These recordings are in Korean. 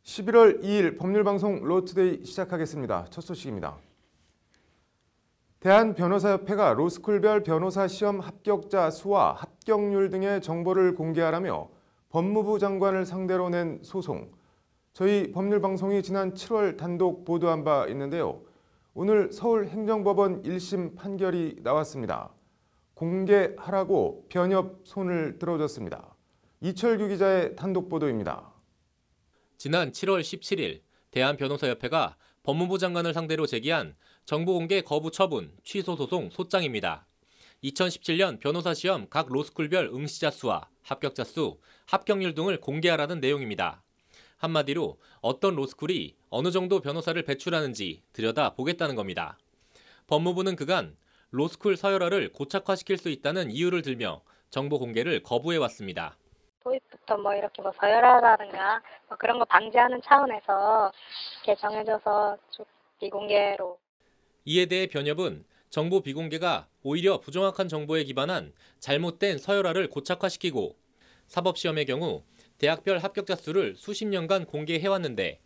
11월 2일 법률방송 로투데이 시작하겠습니다. 첫 소식입니다. 대한변호사협회가 로스쿨별 변호사 시험 합격자 수와 합격률 등의 정보를 공개하라며 법무부 장관을 상대로 낸 소송. 저희 법률방송이 지난 7월 단독 보도한 바 있는데요. 오늘 서울행정법원 1심 판결이 나왔습니다. 공개하라고 변협 손을 들어줬습니다. 이철규 기자의 단독 보도입니다. 지난 7월 17일 대한변호사협회가 법무부 장관을 상대로 제기한 정보공개 거부 처분 취소 소송 소장입니다. 2017년 변호사 시험 각 로스쿨별 응시자 수와 합격자 수, 합격률 등을 공개하라는 내용입니다. 한마디로 어떤 로스쿨이 어느 정도 변호사를 배출하는지 들여다보겠다는 겁니다. 법무부는 그간 로스쿨 서열화를 고착화시킬 수 있다는 이유를 들며 정보 공개를 거부해왔습니다. 도입부터 이렇게 서열화라든가 그런 거 방지하는 차원에서 이렇게 정해져서 좀 비공개로. 이에 대해 변협은 정보 비공개가 오히려 부정확한 정보에 기반한 잘못된 서열화를 고착화시키고 사법시험의 경우 대학별 합격자 수를 수십 년간 공개해왔는데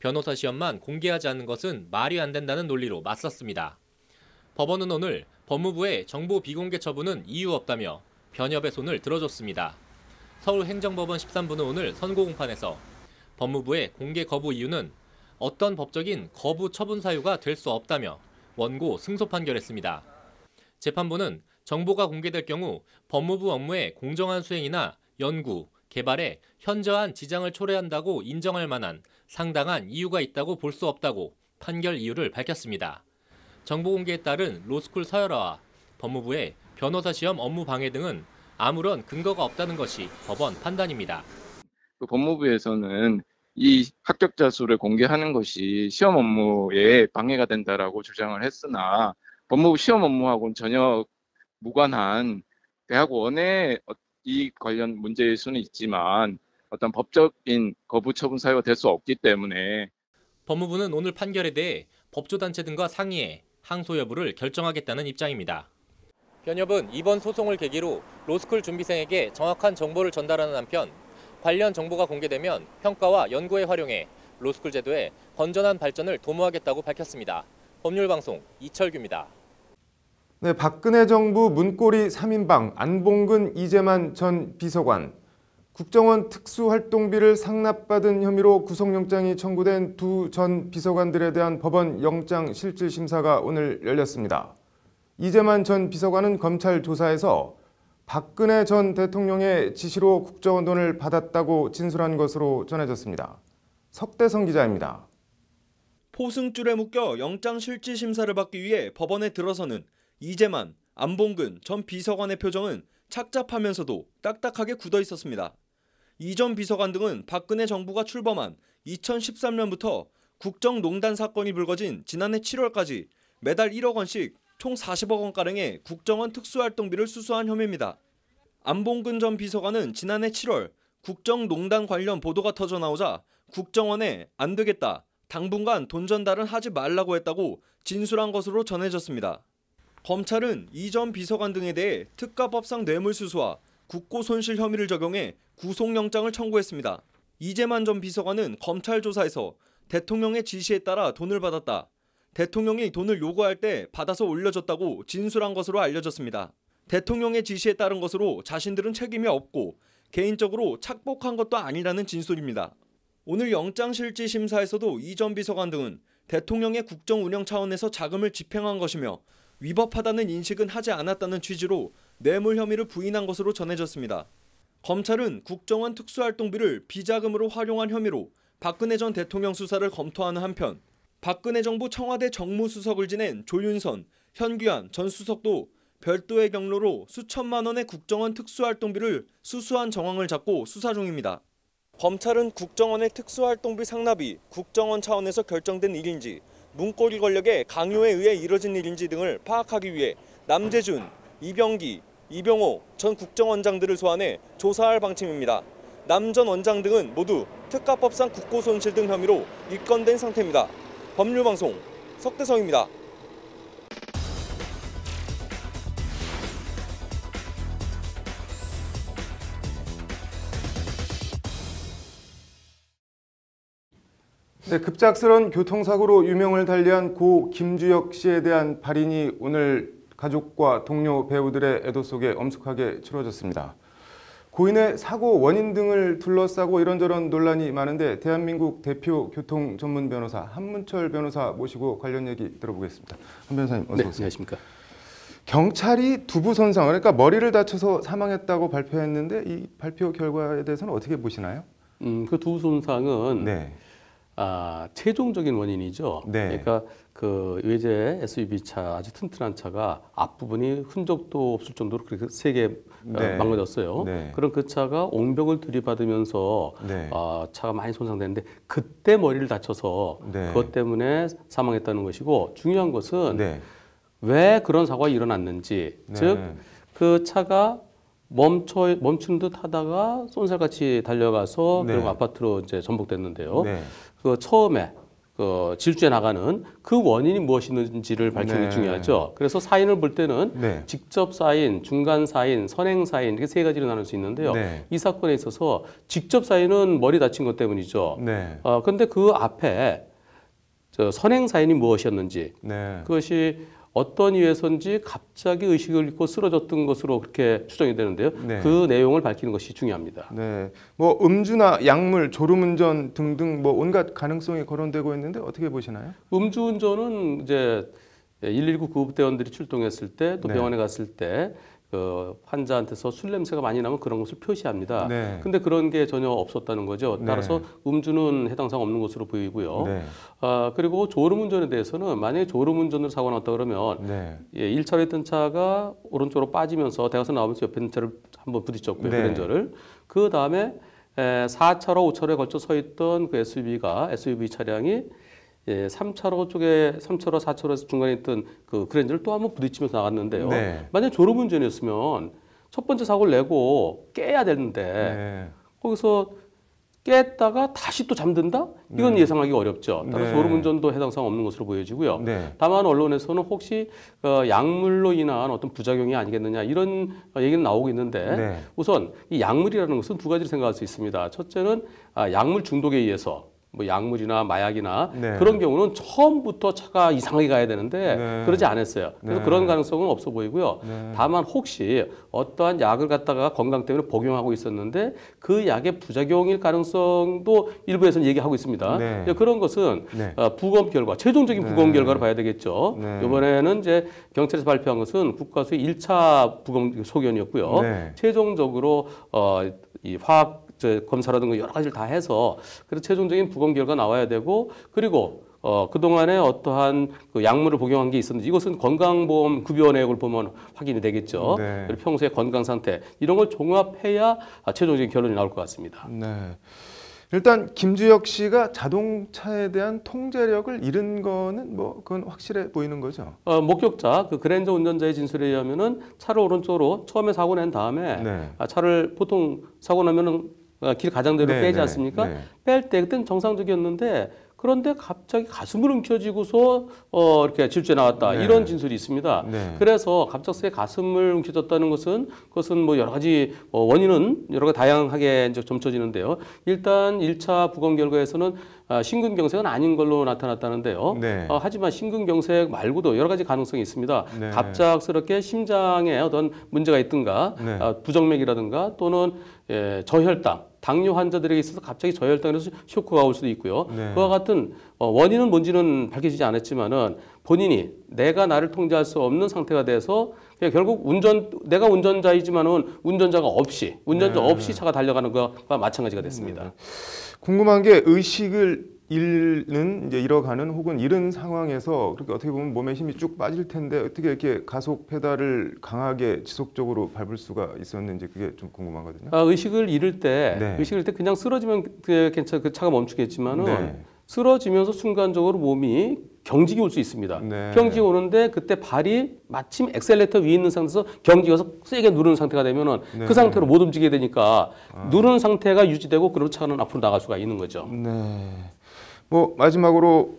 변호사 시험만 공개하지 않는 것은 말이 안 된다는 논리로 맞섰습니다. 법원은 오늘 법무부의 정보 비공개 처분은 이유 없다며 변협의 손을 들어줬습니다. 서울행정법원 13부는 오늘 선고 공판에서 법무부의 공개 거부 이유는 어떤 법적인 거부 처분 사유가 될 수 없다며 원고 승소 판결했습니다. 재판부는 정보가 공개될 경우 법무부 업무의 공정한 수행이나 연구, 개발에 현저한 지장을 초래한다고 인정할 만한 상당한 이유가 있다고 볼 수 없다고 판결 이유를 밝혔습니다. 정보 공개에 따른 로스쿨 서열화와 법무부의 변호사 시험 업무 방해 등은 아무런 근거가 없다는 것이 법원 판단입니다. 법무부에서는 이 합격자 수를 공개하는 것이 시험 업무에 방해가 된다라고 주장을 했으나 법무부 시험 업무하고는 전혀 무관한 대학원의 이 관련 문제일 수는 있지만 어떤 법적인 거부 처분 사유가 될 수 없기 때문에 법무부는 오늘 판결에 대해 법조단체 등과 상의해 항소 여부를 결정하겠다는 입장입니다. 변협은 이번 소송을 계기로 로스쿨 준비생에게 정확한 정보를 전달하는 한편 관련 정보가 공개되면 평가와 연구에 활용해 로스쿨 제도의 건전한 발전을 도모하겠다고 밝혔습니다. 법률방송 이철규입니다. 네, 박근혜 정부 문고리 3인방 안봉근 이재만 전 비서관, 국정원 특수활동비를 상납받은 혐의로 구속영장이 청구된 두 전 비서관들에 대한 법원 영장실질심사가 오늘 열렸습니다. 이재만 전 비서관은 검찰 조사에서 박근혜 전 대통령의 지시로 국정원 돈을 받았다고 진술한 것으로 전해졌습니다. 석대성 기자입니다. 포승줄에 묶여 영장실질심사를 받기 위해 법원에 들어서는 이재만, 안봉근 전 비서관의 표정은 착잡하면서도 딱딱하게 굳어 있었습니다. 이 전 비서관 등은 박근혜 정부가 출범한 2013년부터 국정농단 사건이 불거진 지난해 7월까지 매달 1억 원씩 총 40억 원가량의 국정원 특수활동비를 수수한 혐의입니다. 안봉근 전 비서관은 지난해 7월 국정농단 관련 보도가 터져 나오자 국정원에 안 되겠다, 당분간 돈 전달은 하지 말라고 했다고 진술한 것으로 전해졌습니다. 검찰은 이 전 비서관 등에 대해 특가법상 뇌물수수와 국고손실 혐의를 적용해 구속영장을 청구했습니다. 이재만 전 비서관은 검찰 조사에서 대통령의 지시에 따라 돈을 받았다, 대통령이 돈을 요구할 때 받아서 올려줬다고 진술한 것으로 알려졌습니다. 대통령의 지시에 따른 것으로 자신들은 책임이 없고 개인적으로 착복한 것도 아니라는 진술입니다. 오늘 영장실질심사에서도 이 전 비서관 등은 대통령의 국정운영 차원에서 자금을 집행한 것이며 위법하다는 인식은 하지 않았다는 취지로 뇌물 혐의를 부인한 것으로 전해졌습니다. 검찰은 국정원 특수활동비를 비자금으로 활용한 혐의로 박근혜 전 대통령 수사를 검토하는 한편 박근혜 정부 청와대 정무수석을 지낸 조윤선, 현규안 전 수석도 별도의 경로로 수천만 원의 국정원 특수활동비를 수수한 정황을 잡고 수사 중입니다. 검찰은 국정원의 특수활동비 상납이 국정원 차원에서 결정된 일인지 문고리 권력의 강요에 의해 이뤄진 일인지 등을 파악하기 위해 남재준, 이병기, 이병호 전 국정원장들을 소환해 조사할 방침입니다. 남 전 원장 등은 모두 특가법상 국고손실 등 혐의로 입건된 상태입니다. 법률방송 석대성입니다. 네, 급작스런 교통사고로 유명을 달리한 고 김주혁 씨에 대한 발인이 오늘 가족과 동료 배우들의 애도 속에 엄숙하게 치러졌습니다. 고인의 사고 원인 등을 둘러싸고 이런저런 논란이 많은데 대한민국 대표 교통 전문 변호사 한문철 변호사 모시고 관련 얘기 들어보겠습니다. 한 변호사님 어서 오세요. 안녕하십니까. 경찰이 두부 손상, 그러니까 머리를 다쳐서 사망했다고 발표했는데 이 발표 결과에 대해서는 어떻게 보시나요? 그 두부 손상은 네. 최종적인 원인이죠. 네. 그러니까 그 외제 SUV 차 아주 튼튼한 차가 앞부분이 흔적도 없을 정도로 그렇게 세게 네. 망가졌어요. 네. 그럼 그 차가 옹벽을 들이받으면서 네. 차가 많이 손상됐는데 그때 머리를 다쳐서 네. 그것 때문에 사망했다는 것이고 중요한 것은 네. 왜 그런 사고가 일어났는지 네. 즉 그 차가 멈춘 듯 하다가 쏜살같이 달려가서 네. 그리고 아파트로 이제 전복됐는데요. 네. 그 처음에 그 질주해 나가는 그 원인이 무엇이는지를 밝히는 네. 게 중요하죠. 그래서 사인을 볼 때는 네. 직접 사인, 중간 사인, 선행 사인 이렇게 세 가지로 나눌 수 있는데요. 네. 이 사건에 있어서 직접 사인은 머리 다친 것 때문이죠. 네. 그런데 그 앞에 선행 사인이 무엇이었는지 네. 그것이 어떤 이유에서인지 갑자기 의식을 잃고 쓰러졌던 것으로 그렇게 추정이 되는데요. 네. 그 내용을 밝히는 것이 중요합니다. 네, 뭐 음주나 약물, 졸음운전 등등 뭐 온갖 가능성이 거론되고 있는데 어떻게 보시나요? 음주운전은 이제 119 구급대원들이 출동했을 때 또 네. 병원에 갔을 때 그 환자한테서 술 냄새가 많이 나면 그런 것을 표시합니다. 네. 근데 그런 게 전혀 없었다는 거죠. 따라서 네. 음주는 해당 사항 없는 것으로 보이고요. 네. 그리고 졸음운전에 대해서는 만약에 졸음운전으로 사고가 났다 그러면 네. 1차로에 있던 차가 오른쪽으로 빠지면서 대각선 나오면서 옆에 있는 차를 한번 부딪혔고요. 네. 그랜저를. 그 다음에 4차로, 5차로에 걸쳐 서 있던 그 SUV 차량이 3차로 쪽에 3차로, 4차로에서 중간에 있던 그 그랜저를 또 한번 부딪히면서 나갔는데요. 네. 만약 졸음운전이었으면 첫 번째 사고를 내고 깨야 되는데 네. 거기서 깼다가 다시 또 잠든다? 이건 예상하기 어렵죠. 따라서 네. 졸음운전도 해당 사항 없는 것으로 보여지고요. 네. 다만 언론에서는 혹시 약물로 인한 어떤 부작용이 아니겠느냐 이런 얘기는 나오고 있는데 네. 우선 이 약물이라는 것은 두 가지를 생각할 수 있습니다. 첫째는 약물 중독에 의해서 뭐 약물이나 마약이나 네. 그런 경우는 처음부터 차가 이상하게 가야 되는데 네. 그러지 않았어요. 그래서 네. 그런 가능성은 없어 보이고요. 네. 다만 혹시 어떠한 약을 갖다가 건강 때문에 복용하고 있었는데 그 약의 부작용일 가능성도 일부에서는 얘기하고 있습니다. 네. 그런 것은 네. 부검 결과, 최종적인 네. 부검 결과를 봐야 되겠죠. 네. 이번에는 이제 경찰에서 발표한 것은 국가수의 1차 부검 소견이었고요. 네. 최종적으로 이 화학 검사라든가 여러 가지를 다 해서 그래서 최종적인 부검 결과 나와야 되고 그리고 그동안에 어떠한 그 약물을 복용한 게 있었는지 이것은 건강보험 급여 내역을 보면 확인이 되겠죠. 네. 그리고 평소의 건강 상태 이런 걸 종합해야 최종적인 결론이 나올 것 같습니다. 네. 일단 김주혁 씨가 자동차에 대한 통제력을 잃은 거는 뭐 그건 확실해 보이는 거죠. 목격자 그 그랜저 운전자의 진술에 의하면은 차를 오른쪽으로 처음에 사고 낸 다음에 네. 차를 보통 사고 나면은 길 가장대로 네, 빼지 네, 않습니까? 네. 뺄 때 그때는 정상적이었는데 그런데 갑자기 가슴을 움켜쥐고서 이렇게 질주해 나왔다 네. 이런 진술이 있습니다. 네. 그래서 갑작스레 가슴을 움켜쥐었다는 것은 그것은 뭐 여러 가지 원인은 여러 가지 다양하게 이제 점쳐지는데요. 일단 1차 부검 결과에서는 심근경색은 아닌 걸로 나타났다는데요. 네. 하지만 심근경색 말고도 여러 가지 가능성이 있습니다. 네. 갑작스럽게 심장에 어떤 문제가 있든가 네. 부정맥이라든가 또는 저혈당 당뇨 환자들에게 있어서 갑자기 저혈당에서 쇼크가 올 수도 있고요. 네. 그와 같은 원인은 뭔지는 밝혀지지 않았지만은 본인이 내가 나를 통제할 수 없는 상태가 돼서 그냥 결국 내가 운전자이지만은 운전자 네. 없이 차가 달려가는 것과 마찬가지가 됐습니다. 궁금한 게 의식을 잃어가는 혹은 잃은 상황에서 그렇게 어떻게 보면 몸에 힘이 쭉 빠질 텐데 어떻게 이렇게 가속 페달을 강하게 지속적으로 밟을 수가 있었는지 그게 좀 궁금하거든요. 의식을 잃을 때 네. 그냥 쓰러지면 그 차가 멈추겠지만은 네. 쓰러지면서 순간적으로 몸이 경직이 올 수 있습니다. 네. 경직이 오는데 그때 발이 마침 엑셀레이터 위에 있는 상태에서 경직이 와서 세게 누르는 상태가 되면은 네. 그 상태로 못 움직이게 되니까 누르는 상태가 유지되고 그럼 차는 앞으로 나갈 수가 있는 거죠. 네. 뭐 마지막으로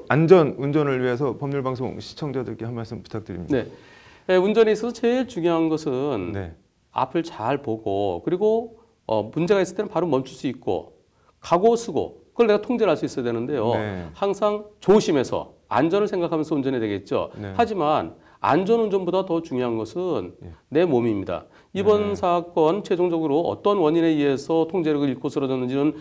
안전 운전을 위해서 법률방송 시청자들께 한 말씀 부탁드립니다. 네. 운전에 있어서 제일 중요한 것은 네. 앞을 잘 보고 그리고 문제가 있을 때는 바로 멈출 수 있고 각오 쓰고 그걸 내가 통제를 할 수 있어야 되는데요. 네. 항상 조심해서 안전을 생각하면서 운전해야 되겠죠. 네. 하지만 안전운전보다 더 중요한 것은 예. 내 몸입니다. 이번 네. 사건 최종적으로 어떤 원인에 의해서 통제력을 잃고 쓰러졌는지는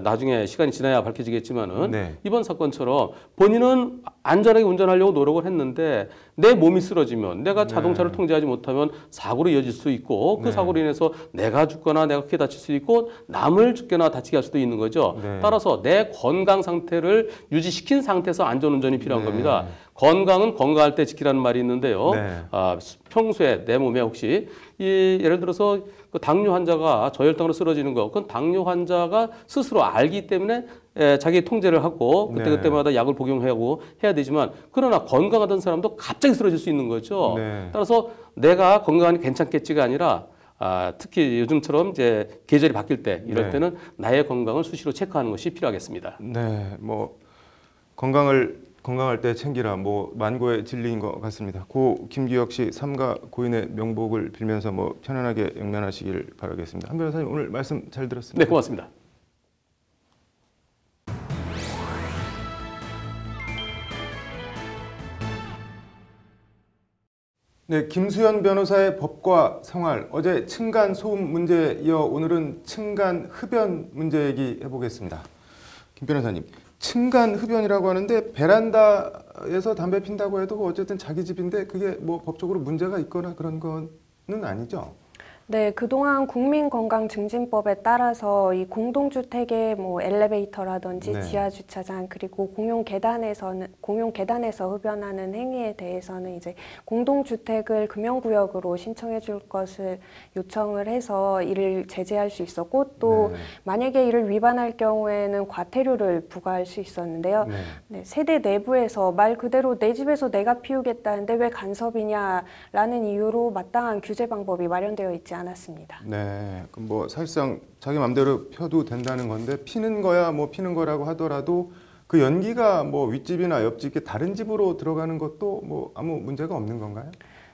나중에 시간이 지나야 밝혀지겠지만은 네. 이번 사건처럼 본인은 안전하게 운전하려고 노력을 했는데 내 몸이 쓰러지면 내가 자동차를 네. 통제하지 통제하지 못하면 사고로 이어질 수 있고 그 네. 사고로 인해서 내가 죽거나 내가 크게 다칠 수 있고 남을 죽거나 다치게 할 수도 있는 거죠. 네. 따라서 내 건강 상태를 유지시킨 상태에서 안전운전이 필요한 네. 겁니다. 건강은 건강할 때 지키라는 말이 있는데요. 네. 평소에 내 몸에 혹시 예를 들어서 그 당뇨 환자가 저혈당으로 쓰러지는 거, 그건 당뇨 환자가 스스로 알기 때문에 자기 통제를 하고 네. 그때마다 약을 복용하고 해야 되지만 그러나 건강하던 사람도 갑자기 쓰러질 수 있는 거죠. 네. 따라서 내가 건강하니 괜찮겠지가 아니라 특히 요즘처럼 이제 계절이 바뀔 때 이럴 네. 때는 나의 건강을 수시로 체크하는 것이 필요하겠습니다. 네, 뭐 건강할 때 챙기라 뭐 만고의 진리인 것 같습니다. 고 김기혁 씨 삼가 고인의 명복을 빌면서 뭐 편안하게 영면하시길 바라겠습니다. 한 변호사님 오늘 말씀 잘 들었습니다. 네, 고맙습니다. 네, 김수현 변호사의 법과 생활. 어제 층간 소음 문제에 이어 오늘은 층간 흡연 문제 얘기해 보겠습니다. 김 변호사님, 층간 흡연이라고 하는데 베란다에서 담배 핀다고 해도 어쨌든 자기 집인데 그게 뭐 법적으로 문제가 있거나 그런 거는 아니죠? 네, 그동안 국민건강증진법에 따라서 이 공동주택의 뭐 엘리베이터라든지 네. 지하주차장 그리고 공용 계단에서 흡연하는 행위에 대해서는 이제 공동주택을 금연구역으로 신청해 줄 것을 요청을 해서 이를 제재할 수 있었고 또 네. 만약에 이를 위반할 경우에는 과태료를 부과할 수 있었는데요. 네. 네, 세대 내부에서 말 그대로 내 집에서 내가 피우겠다는데 왜 간섭이냐라는 이유로 마땅한 규제 방법이 마련되어 있지 않았습니다. 네, 그럼 뭐 사실상 자기 마음대로 펴도 된다는 건데 피는 거야 뭐 피는 거라고 하더라도 그 연기가 뭐 윗집이나 옆집 다른 집으로 들어가는 것도 뭐 아무 문제가 없는 건가요?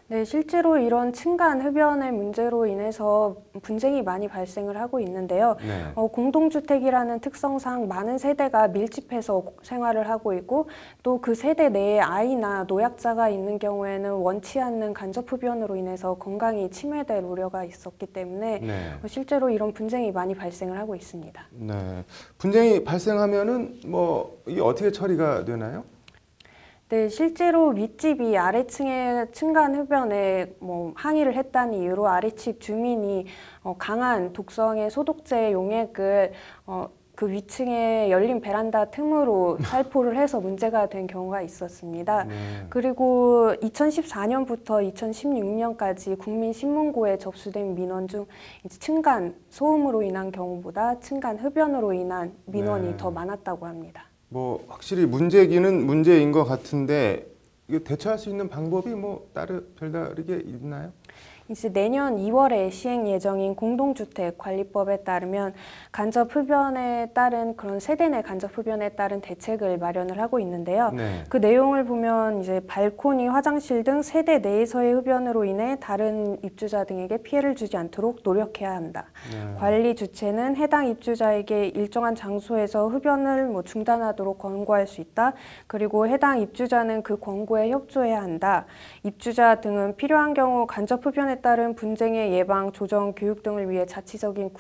네, 실제로 이런 층간 흡연의 문제로 인해서 분쟁이 많이 발생을 하고 있는데요. 네. 공동주택이라는 특성상 많은 세대가 밀집해서 생활을 하고 있고 또 그 세대 내에 아이나 노약자가 있는 경우에는 원치 않는 간접 흡연으로 인해서 건강이 침해될 우려가 있었기 때문에 네. 실제로 이런 분쟁이 많이 발생을 하고 있습니다. 네. 분쟁이 발생하면은 뭐 이게 어떻게 처리가 되나요? 네, 실제로 윗집이 아래층의 층간 흡연에 뭐 항의를 했다는 이유로 아래층 주민이 강한 독성의 소독제 용액을 그 위층에 열린 베란다 틈으로 살포를 해서 문제가 된 경우가 있었습니다. 네. 그리고 2014년부터 2016년까지 국민신문고에 접수된 민원 중 이제 층간 소음으로 인한 경우보다 층간 흡연으로 인한 민원이 네. 더 많았다고 합니다. 뭐 확실히 문제기는 문제인 것 같은데 이거 대처할 수 있는 방법이 뭐 별다르게 있나요? 이제 내년 2월에 시행 예정인 공동주택관리법에 따르면 간접 흡연에 따른 그런 세대 내 간접 흡연에 따른 대책을 마련을 하고 있는데요. 네. 그 내용을 보면 이제 발코니, 화장실 등 세대 내에서의 흡연으로 인해 다른 입주자 등에게 피해를 주지 않도록 노력해야 한다. 네. 관리 주체는 해당 입주자에게 일정한 장소에서 흡연을 중단하도록 권고할 수 있다. 그리고 해당 입주자는 그 권고에 협조해야 한다. 입주자 등은 필요한 경우 간접 흡연에 따른 분쟁의 예방, 조정, 교육 등을 위해 자치적인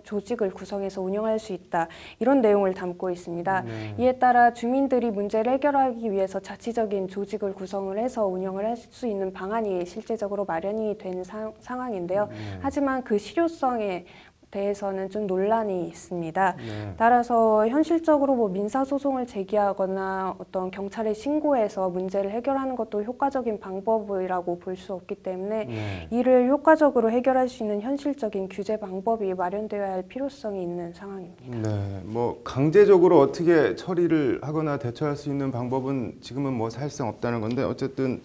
조직을 구성해서 운영할 수 있다. 이런 내용을 담고 있습니다. 네. 이에 따라 주민들이 문제를 해결하기 위해서 자치적인 조직을 구성을 해서 운영을 할 수 있는 방안이 실제적으로 마련이 된 상황인데요. 하지만 그 실효성에 대해서는 좀 논란이 있습니다. 네. 따라서 현실적으로 뭐 민사소송을 제기하거나 어떤 경찰에 신고해서 문제를 해결하는 것도 효과적인 방법이라고 볼 수 없기 때문에 네. 이를 효과적으로 해결할 수 있는 현실적인 규제 방법이 마련되어야 할 필요성이 있는 상황입니다. 네, 뭐 강제적으로 어떻게 처리를 하거나 대처할 수 있는 방법은 지금은 뭐 사실상 없다는 건데 어쨌든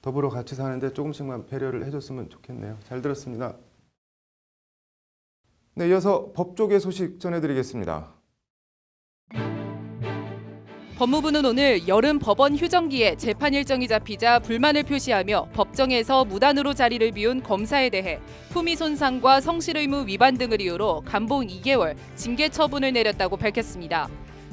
더불어 같이 사는데 조금씩만 배려를 해줬으면 좋겠네요. 잘 들었습니다. 네, 이어서 법조계 소식 전해드리겠습니다. 법무부는 오늘 여름 법원 휴정기에 재판 일정이 잡히자 불만을 표시하며 법정에서 무단으로 자리를 비운 검사에 대해 품위 손상과 성실의무 위반 등을 이유로 감봉 2개월 징계 처분을 내렸다고 밝혔습니다.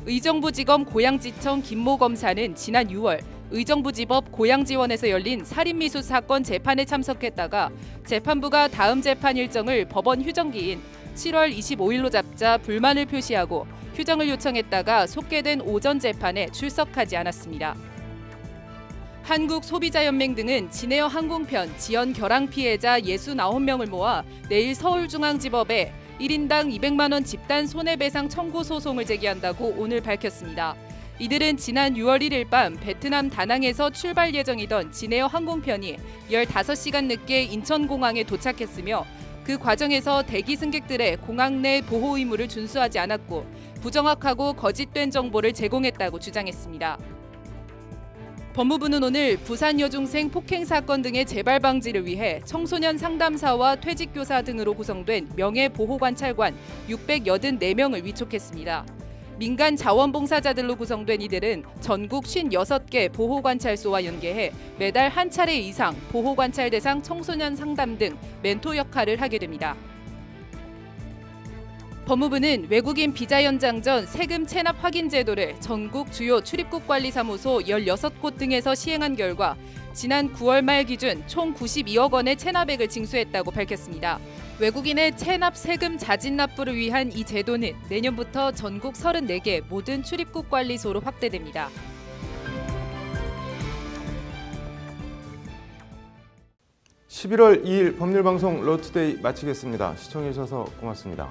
의정부지검 고양지청 김모 검사는 지난 6월 의정부지법 고양지원에서 열린 살인미수 사건 재판에 참석했다가 재판부가 다음 재판 일정을 법원 휴정기인 7월 25일로 잡자 불만을 표시하고 휴정을 요청했다가 속개된 오전 재판에 출석하지 않았습니다. 한국소비자연맹 등은 진에어 항공편 지연 결항 피해자 69명을 모아 내일 서울중앙지법에 1인당 200만 원 집단 손해배상 청구 소송을 제기한다고 오늘 밝혔습니다. 이들은 지난 6월 1일 밤 베트남 다낭에서 출발 예정이던 진에어 항공편이 15시간 늦게 인천공항에 도착했으며 그 과정에서 대기 승객들의 공항 내 보호 의무를 준수하지 않았고 부정확하고 거짓된 정보를 제공했다고 주장했습니다. 법무부는 오늘 부산 여중생 폭행 사건 등의 재발 방지를 위해 청소년 상담사와 퇴직교사 등으로 구성된 명예보호관찰관 684명을 위촉했습니다. 민간 자원봉사자들로 구성된 이들은 전국 56개 보호관찰소와 연계해 매달 한 차례 이상 보호관찰 대상 청소년 상담 등 멘토 역할을 하게 됩니다. 법무부는 외국인 비자 연장 전 세금 체납 확인 제도를 전국 주요 출입국 관리사무소 16곳 등에서 시행한 결과 지난 9월 말 기준 총 92억 원의 체납액을 징수했다고 밝혔습니다. 외국인의 체납 세금 자진 납부를 위한 이 제도는 내년부터 전국 34개 모든 출입국 관리소로 확대됩니다. (11월 2일) 법률방송 러투데이 마치겠습니다. 시청해주셔서 고맙습니다.